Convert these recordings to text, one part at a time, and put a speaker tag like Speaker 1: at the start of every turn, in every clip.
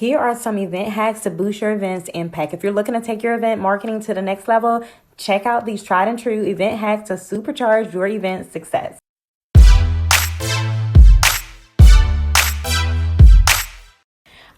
Speaker 1: Here are some event hacks to boost your event's impact. If you're looking to take your event marketing to the next level, check out these tried and true event hacks to supercharge your event's success.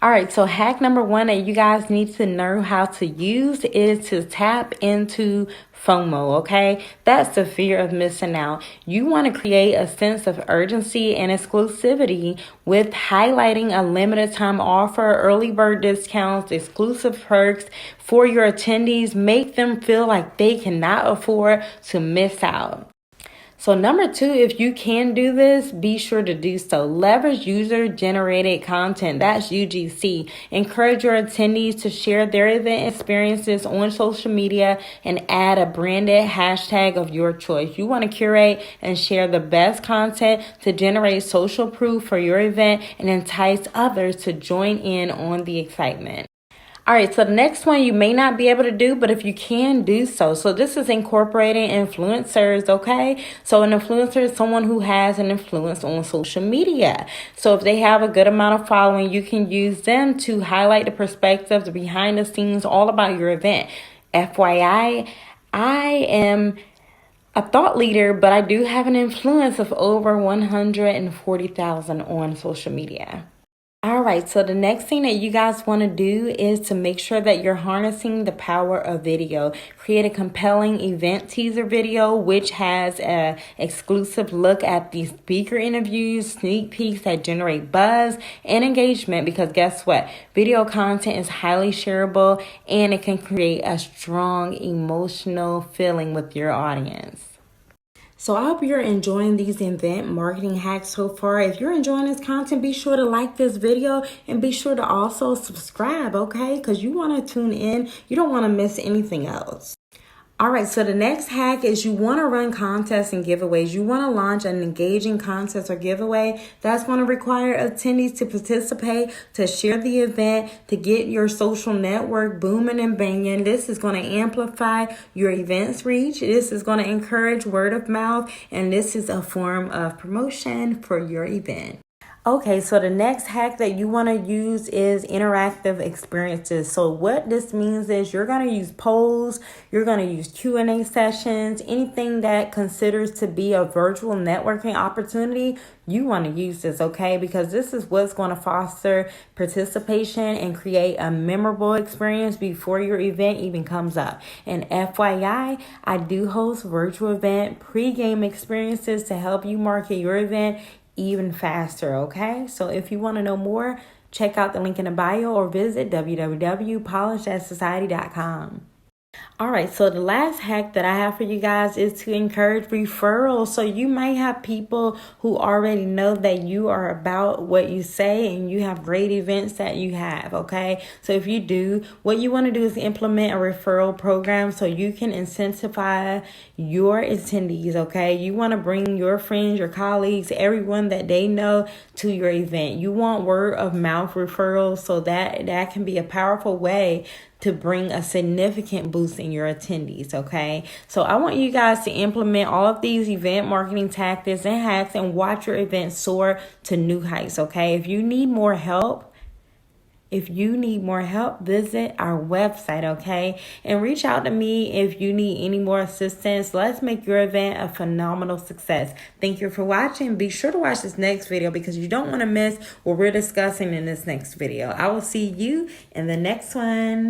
Speaker 1: All right, so hack number one that you guys need to know how to use is to tap into FOMO, okay? That's the fear of missing out. You want to create a sense of urgency and exclusivity with highlighting a limited time offer, early bird discounts, exclusive perks for your attendees. Make them feel like they cannot afford to miss out. So number two, if you can do this, be sure to do so. Leverage user-generated content. That's UGC. Encourage your attendees to share their event experiences on social media and add a branded hashtag of your choice. You want to curate and share the best content to generate social proof for your event and entice others to join in on the excitement. All right, so the next one you may not be able to do, but if you can, do so. So this is incorporating influencers, okay? So an influencer is someone who has an influence on social media. So if they have a good amount of following, you can use them to highlight the perspectives, the behind the scenes, all about your event. FYI, I am a thought leader, but I do have an influence of over 140,000 on social media. All right, so the next thing that you guys want to do is to make sure that you're harnessing the power of video. Create a compelling event teaser video, which has an exclusive look at the speaker interviews, sneak peeks that generate buzz and engagement, because guess what? Video content is highly shareable and it can create a strong emotional feeling with your audience. So I hope you're enjoying these event marketing hacks so far. If you're enjoying this content, be sure to like this video and be sure to also subscribe, okay? Because you want to tune in. You don't want to miss anything else. All right, so the next hack is you want to run contests and giveaways. You want to launch an engaging contest or giveaway that's going to require attendees to participate, to share the event, to get your social network booming and banging. This is going to amplify your event's reach. This is going to encourage word of mouth, and this is a form of promotion for your event. Okay, so the next hack that you want to use is interactive experiences. So what this means is you're going to use polls, you're going to use Q&A sessions, anything that considers to be a virtual networking opportunity. You want to use this, okay? Because this is what's going to foster participation and create a memorable experience before your event even comes up. And FYI, I do host virtual event pre-game experiences to help you market your event even faster, okay? So if you want to know more, check out the link in the bio or visit www.polishthedsociety.com. All right, so the last hack that I have for you guys is to encourage referrals. So you might have people who already know that you are about what you say and you have great events that you have, okay? So if you do, what you want to do is implement a referral program so you can incentivize your attendees, okay? You want to bring your friends, your colleagues, everyone that they know to your event. You want word of mouth referrals, so that can be a powerful way to bring a significant boost in your attendees, okay? So I want you guys to implement all of these event marketing tactics and hacks and watch your event soar to new heights, okay? If you need more help, visit our website, okay? And reach out to me if you need any more assistance. Let's make your event a phenomenal success. Thank you for watching. Be sure to watch this next video because you don't want to miss what we're discussing in this next video. I will see you in the next one.